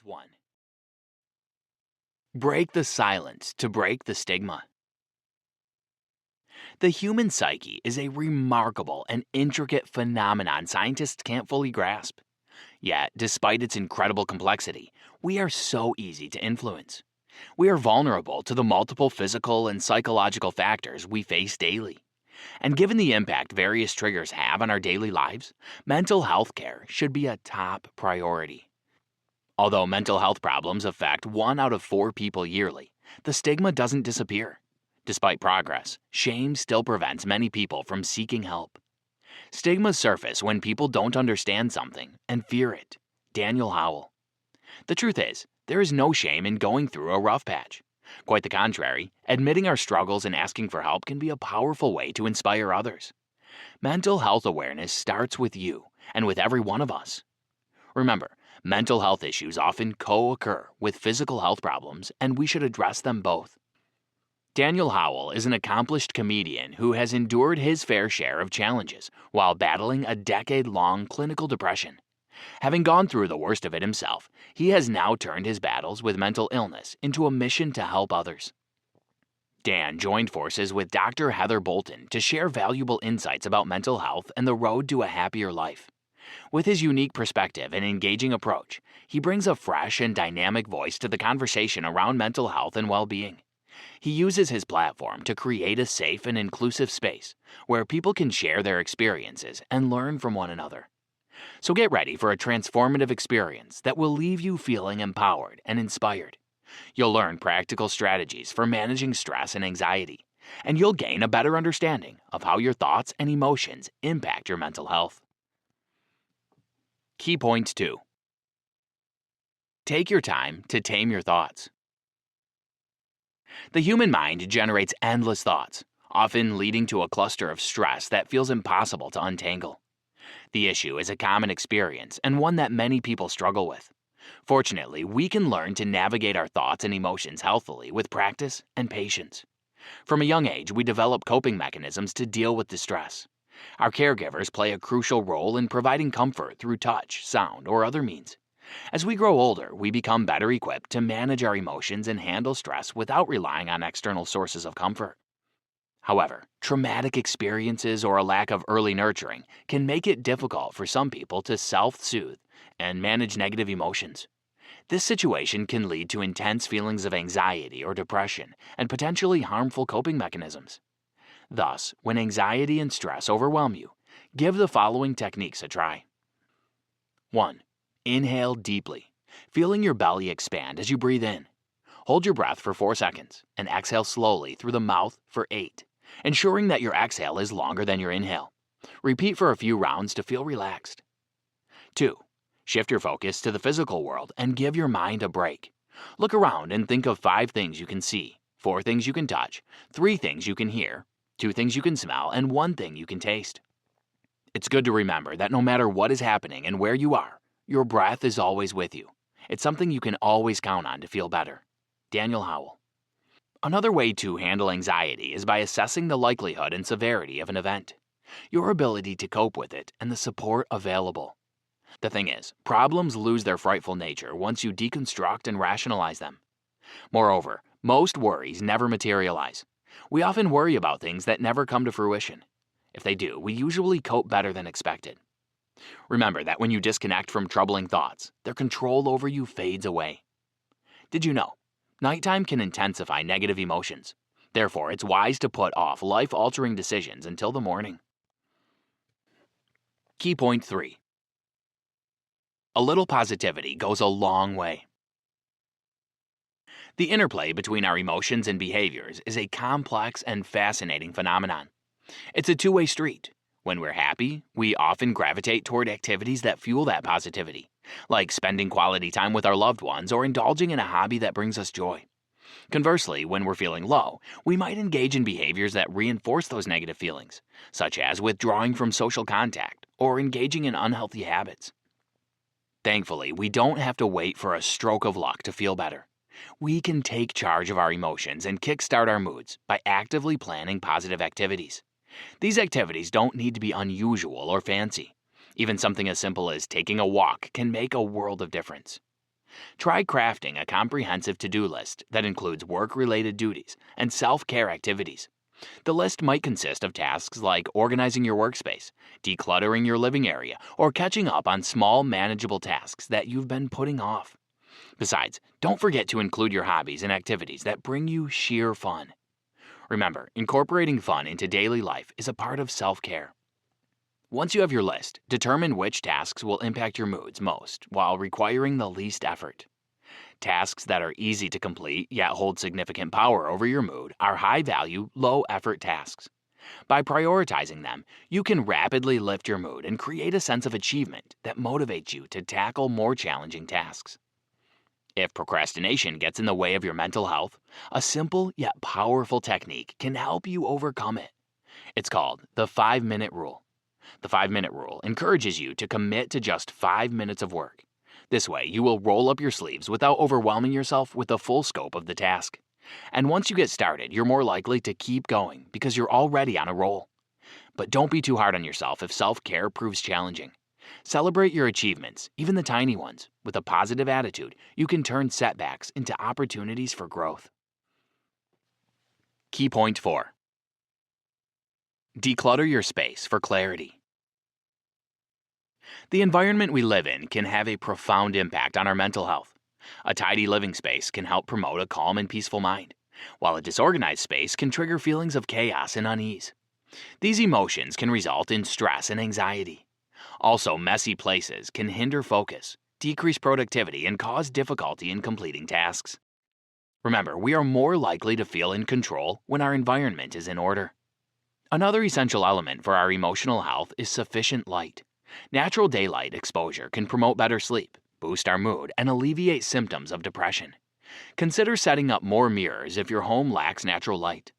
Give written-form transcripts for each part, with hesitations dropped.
1. Break the silence to break the stigma. The human psyche is a remarkable and intricate phenomenon scientists can't fully grasp. Yet, despite its incredible complexity, we are so easy to influence. We are vulnerable to the multiple physical and psychological factors we face daily. And given the impact various triggers have on our daily lives, mental health care should be a top priority. Although mental health problems affect 1 out of 4 people yearly, the stigma doesn't disappear. Despite progress, shame still prevents many people from seeking help. Stigmas surface when people don't understand something and fear it. Daniel Howell. The truth is, there is no shame in going through a rough patch. Quite the contrary, admitting our struggles and asking for help can be a powerful way to inspire others. Mental health awareness starts with you and with every one of us. Remember, mental health issues often co-occur with physical health problems, and we should address them both. Daniel Howell is an accomplished comedian who has endured his fair share of challenges while battling a decade-long clinical depression. Having gone through the worst of it himself, he has now turned his battles with mental illness into a mission to help others. Dan joined forces with Dr. Heather Bolton to share valuable insights about mental health and the road to a happier life. With his unique perspective and engaging approach, he brings a fresh and dynamic voice to the conversation around mental health and well-being. He uses his platform to create a safe and inclusive space where people can share their experiences and learn from one another. So get ready for a transformative experience that will leave you feeling empowered and inspired. You'll learn practical strategies for managing stress and anxiety, and you'll gain a better understanding of how your thoughts and emotions impact your mental health. Key point 2. Take your time to tame your thoughts. The human mind generates endless thoughts, often leading to a cluster of stress that feels impossible to untangle. The issue is a common experience and one that many people struggle with. Fortunately, we can learn to navigate our thoughts and emotions healthily with practice and patience. From a young age, we develop coping mechanisms to deal with distress. Our caregivers play a crucial role in providing comfort through touch, sound, or other means. As we grow older, we become better equipped to manage our emotions and handle stress without relying on external sources of comfort. However, traumatic experiences or a lack of early nurturing can make it difficult for some people to self-soothe and manage negative emotions. This situation can lead to intense feelings of anxiety or depression and potentially harmful coping mechanisms. Thus, when anxiety and stress overwhelm you, give the following techniques a try. 1. Inhale deeply, feeling your belly expand as you breathe in. Hold your breath for 4 seconds and exhale slowly through the mouth for 8, ensuring that your exhale is longer than your inhale. Repeat for a few rounds to feel relaxed. 2. Shift your focus to the physical world and give your mind a break. Look around and think of 5 things you can see, 4 things you can touch, 3 things you can hear, 2 things you can smell, and 1 thing you can taste. It's good to remember that no matter what is happening and where you are, your breath is always with you. It's something you can always count on to feel better. Daniel Howell. Another way to handle anxiety is by assessing the likelihood and severity of an event, your ability to cope with it, and the support available. The thing is, problems lose their frightful nature once you deconstruct and rationalize them. Moreover, most worries never materialize. We often worry about things that never come to fruition. If they do, we usually cope better than expected. Remember that when you disconnect from troubling thoughts, their control over you fades away. Did you know? Nighttime can intensify negative emotions. Therefore, it's wise to put off life-altering decisions until the morning. Key point 3. A little positivity goes a long way. The interplay between our emotions and behaviors is a complex and fascinating phenomenon. It's a two-way street. When we're happy, we often gravitate toward activities that fuel that positivity, like spending quality time with our loved ones or indulging in a hobby that brings us joy. Conversely, when we're feeling low, we might engage in behaviors that reinforce those negative feelings, such as withdrawing from social contact or engaging in unhealthy habits. Thankfully, we don't have to wait for a stroke of luck to feel better. We can take charge of our emotions and kickstart our moods by actively planning positive activities. These activities don't need to be unusual or fancy. Even something as simple as taking a walk can make a world of difference. Try crafting a comprehensive to-do list that includes work-related duties and self-care activities. The list might consist of tasks like organizing your workspace, decluttering your living area, or catching up on small, manageable tasks that you've been putting off. Besides, don't forget to include your hobbies and activities that bring you sheer fun. Remember, incorporating fun into daily life is a part of self-care. Once you have your list, determine which tasks will impact your moods most while requiring the least effort. Tasks that are easy to complete yet hold significant power over your mood are high-value, low-effort tasks. By prioritizing them, you can rapidly lift your mood and create a sense of achievement that motivates you to tackle more challenging tasks. If procrastination gets in the way of your mental health, a simple yet powerful technique can help you overcome it. It's called the 5-minute rule. The 5-minute rule encourages you to commit to just 5 minutes of work. This way, you will roll up your sleeves without overwhelming yourself with the full scope of the task. And once you get started, you're more likely to keep going because you're already on a roll. But don't be too hard on yourself if self-care proves challenging. Celebrate your achievements, even the tiny ones. With a positive attitude, you can turn setbacks into opportunities for growth. Key point 4. Declutter your space for clarity. The environment we live in can have a profound impact on our mental health. A tidy living space can help promote a calm and peaceful mind, while a disorganized space can trigger feelings of chaos and unease. These emotions can result in stress and anxiety. Also, messy places can hinder focus, decrease productivity, and cause difficulty in completing tasks. Remember, we are more likely to feel in control when our environment is in order. Another essential element for our emotional health is sufficient light. Natural daylight exposure can promote better sleep, boost our mood, and alleviate symptoms of depression. Consider setting up more mirrors if your home lacks natural light.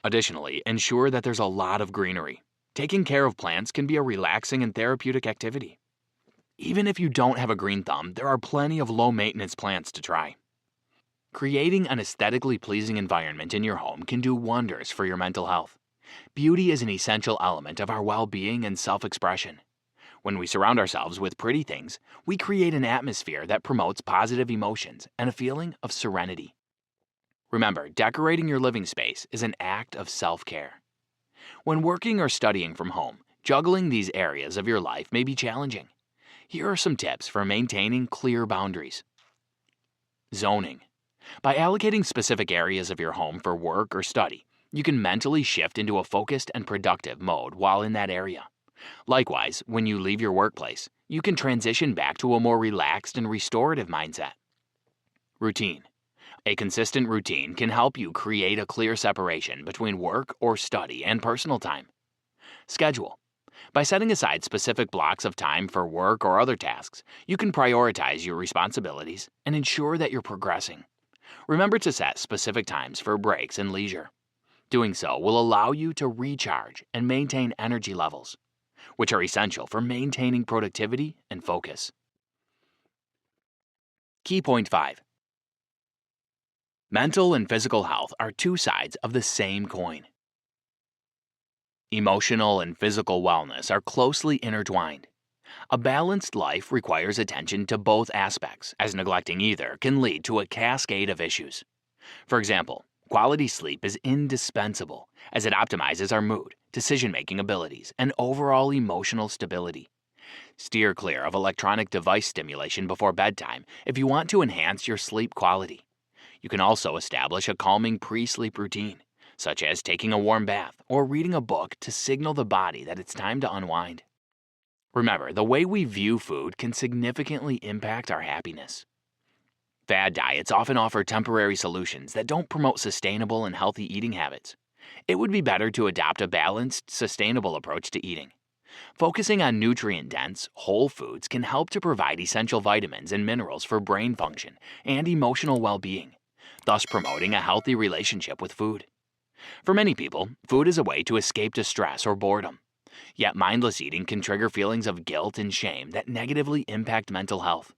Additionally, ensure that there's a lot of greenery. Taking care of plants can be a relaxing and therapeutic activity. Even if you don't have a green thumb, there are plenty of low-maintenance plants to try. Creating an aesthetically pleasing environment in your home can do wonders for your mental health. Beauty is an essential element of our well-being and self-expression. When we surround ourselves with pretty things, we create an atmosphere that promotes positive emotions and a feeling of serenity. Remember, decorating your living space is an act of self-care. When working or studying from home, juggling these areas of your life may be challenging. Here are some tips for maintaining clear boundaries. Zoning. By allocating specific areas of your home for work or study, you can mentally shift into a focused and productive mode while in that area. Likewise, when you leave your workplace, you can transition back to a more relaxed and restorative mindset. Routine. A consistent routine can help you create a clear separation between work or study and personal time. Schedule. By setting aside specific blocks of time for work or other tasks, you can prioritize your responsibilities and ensure that you're progressing. Remember to set specific times for breaks and leisure. Doing so will allow you to recharge and maintain energy levels, which are essential for maintaining productivity and focus. Key point 5. Mental and physical health are two sides of the same coin. Emotional and physical wellness are closely intertwined. A balanced life requires attention to both aspects, as neglecting either can lead to a cascade of issues. For example, quality sleep is indispensable as it optimizes our mood, decision-making abilities, and overall emotional stability. Steer clear of electronic device stimulation before bedtime if you want to enhance your sleep quality. You can also establish a calming pre-sleep routine, such as taking a warm bath or reading a book to signal the body that it's time to unwind. Remember, the way we view food can significantly impact our happiness. Fad diets often offer temporary solutions that don't promote sustainable and healthy eating habits. It would be better to adopt a balanced, sustainable approach to eating. Focusing on nutrient-dense, whole foods can help to provide essential vitamins and minerals for brain function and emotional well-being, thus promoting a healthy relationship with food. For many people, food is a way to escape distress or boredom. Yet mindless eating can trigger feelings of guilt and shame that negatively impact mental health.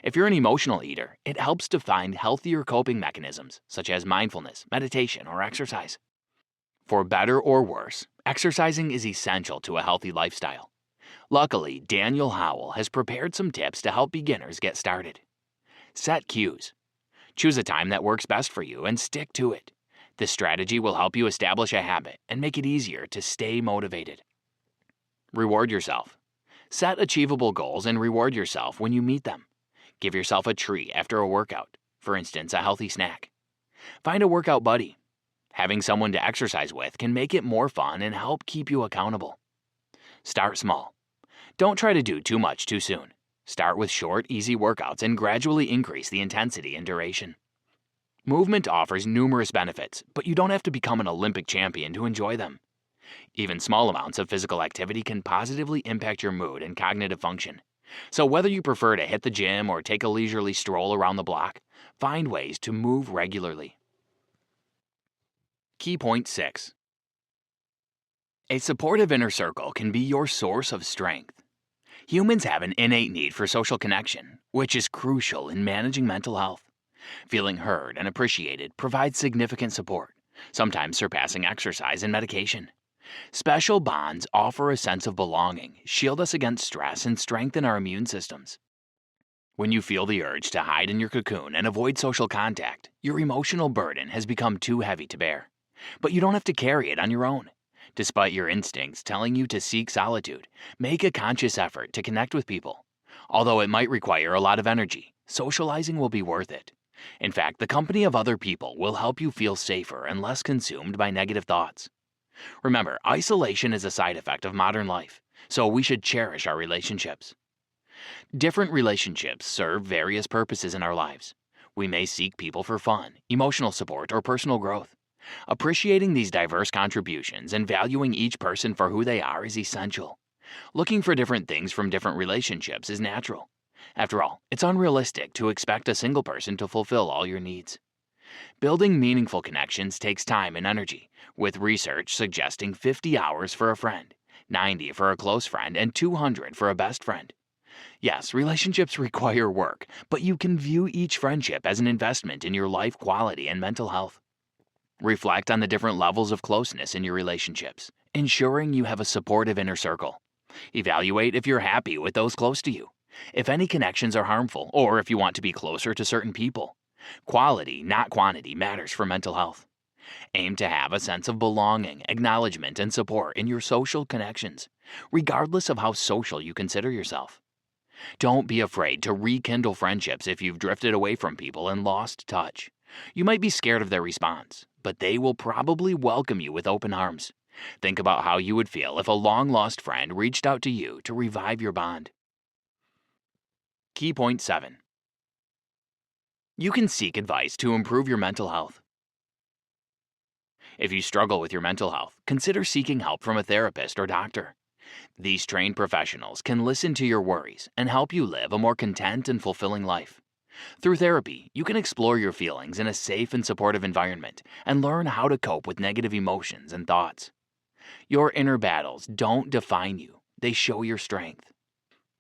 If you're an emotional eater, it helps to find healthier coping mechanisms, such as mindfulness, meditation, or exercise. For better or worse, exercising is essential to a healthy lifestyle. Luckily, Daniel Howell has prepared some tips to help beginners get started. Set cues. Choose a time that works best for you and stick to it. This strategy will help you establish a habit and make it easier to stay motivated. Reward yourself. Set achievable goals and reward yourself when you meet them. Give yourself a treat after a workout, for instance, a healthy snack. Find a workout buddy. Having someone to exercise with can make it more fun and help keep you accountable. Start small. Don't try to do too much too soon. Start with short, easy workouts and gradually increase the intensity and duration. Movement offers numerous benefits, but you don't have to become an Olympic champion to enjoy them. Even small amounts of physical activity can positively impact your mood and cognitive function. So whether you prefer to hit the gym or take a leisurely stroll around the block, find ways to move regularly. Key point 6. A supportive inner circle can be your source of strength. Humans have an innate need for social connection, which is crucial in managing mental health. Feeling heard and appreciated provides significant support, sometimes surpassing exercise and medication. Special bonds offer a sense of belonging, shield us against stress, and strengthen our immune systems. When you feel the urge to hide in your cocoon and avoid social contact, your emotional burden has become too heavy to bear. But you don't have to carry it on your own. Despite your instincts telling you to seek solitude, make a conscious effort to connect with people. Although it might require a lot of energy, socializing will be worth it. In fact, the company of other people will help you feel safer and less consumed by negative thoughts. Remember, isolation is a side effect of modern life, so we should cherish our relationships. Different relationships serve various purposes in our lives. We may seek people for fun, emotional support, or personal growth. Appreciating these diverse contributions and valuing each person for who they are is essential. Looking for different things from different relationships is natural. After all, it's unrealistic to expect a single person to fulfill all your needs. Building meaningful connections takes time and energy, with research suggesting 50 hours for a friend, 90 for a close friend, and 200 for a best friend. Yes, relationships require work, but you can view each friendship as an investment in your life quality and mental health. Reflect on the different levels of closeness in your relationships, ensuring you have a supportive inner circle. Evaluate if you're happy with those close to you, if any connections are harmful, or if you want to be closer to certain people. Quality, not quantity, matters for mental health. Aim to have a sense of belonging, acknowledgement, and support in your social connections, regardless of how social you consider yourself. Don't be afraid to rekindle friendships if you've drifted away from people and lost touch. You might be scared of their response, but they will probably welcome you with open arms. Think about how you would feel if a long-lost friend reached out to you to revive your bond. Key point 7. You can seek advice to improve your mental health. If you struggle with your mental health, consider seeking help from a therapist or doctor. These trained professionals can listen to your worries and help you live a more content and fulfilling life. Through therapy, you can explore your feelings in a safe and supportive environment and learn how to cope with negative emotions and thoughts. Your inner battles don't define you, they show your strength.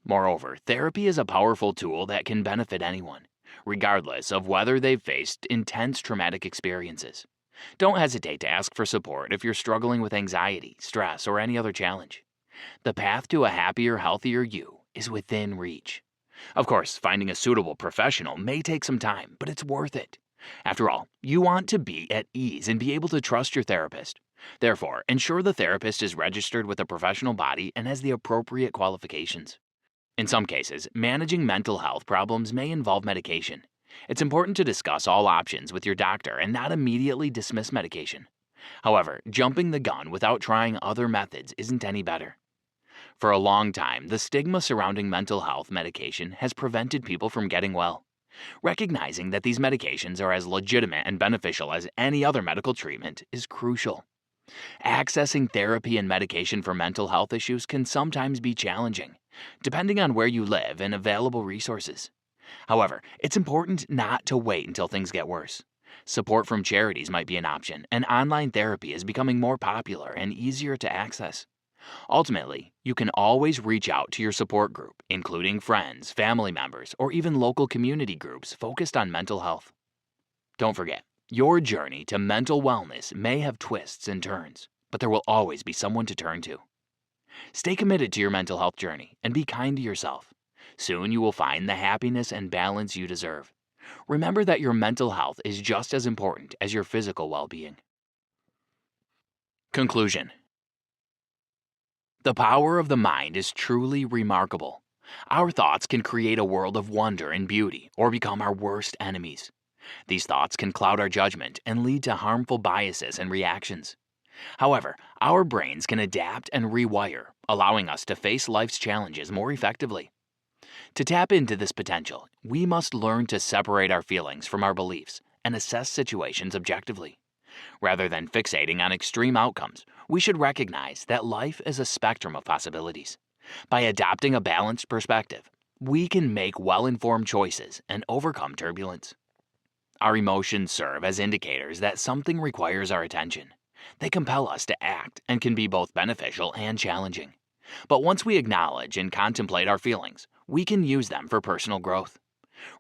Moreover, therapy is a powerful tool that can benefit anyone, regardless of whether they've faced intense traumatic experiences. Don't hesitate to ask for support if you're struggling with anxiety, stress, or any other challenge. The path to a happier, healthier you is within reach. Of course, finding a suitable professional may take some time, but it's worth it. After all, you want to be at ease and be able to trust your therapist. Therefore, ensure the therapist is registered with a professional body and has the appropriate qualifications. In some cases, managing mental health problems may involve medication. It's important to discuss all options with your doctor and not immediately dismiss medication. However, jumping the gun without trying other methods isn't any better. For a long time, the stigma surrounding mental health medication has prevented people from getting well. Recognizing that these medications are as legitimate and beneficial as any other medical treatment is crucial. Accessing therapy and medication for mental health issues can sometimes be challenging, depending on where you live and available resources. However, it's important not to wait until things get worse. Support from charities might be an option, and online therapy is becoming more popular and easier to access. Ultimately, you can always reach out to your support group, including friends, family members, or even local community groups focused on mental health. Don't forget, your journey to mental wellness may have twists and turns, but there will always be someone to turn to. Stay committed to your mental health journey and be kind to yourself. Soon you will find the happiness and balance you deserve. Remember that your mental health is just as important as your physical well-being. Conclusion. The power of the mind is truly remarkable. Our thoughts can create a world of wonder and beauty or become our worst enemies. These thoughts can cloud our judgment and lead to harmful biases and reactions. However, our brains can adapt and rewire, allowing us to face life's challenges more effectively. To tap into this potential, we must learn to separate our feelings from our beliefs and assess situations objectively. Rather than fixating on extreme outcomes, we should recognize that life is a spectrum of possibilities. By adopting a balanced perspective, we can make well-informed choices and overcome turbulence. Our emotions serve as indicators that something requires our attention. They compel us to act and can be both beneficial and challenging. But once we acknowledge and contemplate our feelings, we can use them for personal growth.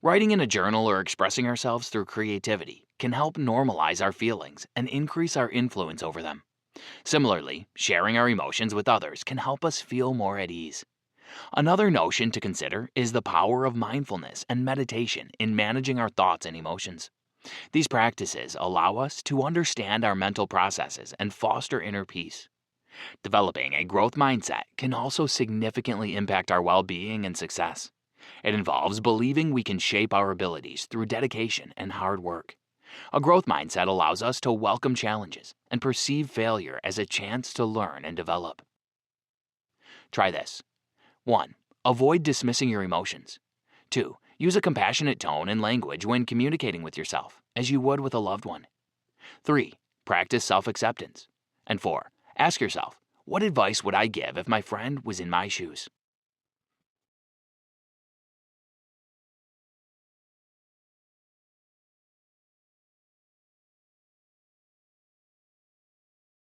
Writing in a journal or expressing ourselves through creativity can help normalize our feelings and increase our influence over them. Similarly, sharing our emotions with others can help us feel more at ease. Another notion to consider is the power of mindfulness and meditation in managing our thoughts and emotions. These practices allow us to understand our mental processes and foster inner peace. Developing a growth mindset can also significantly impact our well-being and success. It involves believing we can shape our abilities through dedication and hard work. A growth mindset allows us to welcome challenges and perceive failure as a chance to learn and develop. Try this. 1. Avoid dismissing your emotions. 2. Use a compassionate tone and language when communicating with yourself, as you would with a loved one. 3. Practice self-acceptance. And 4. Ask yourself, what advice would I give if my friend was in my shoes?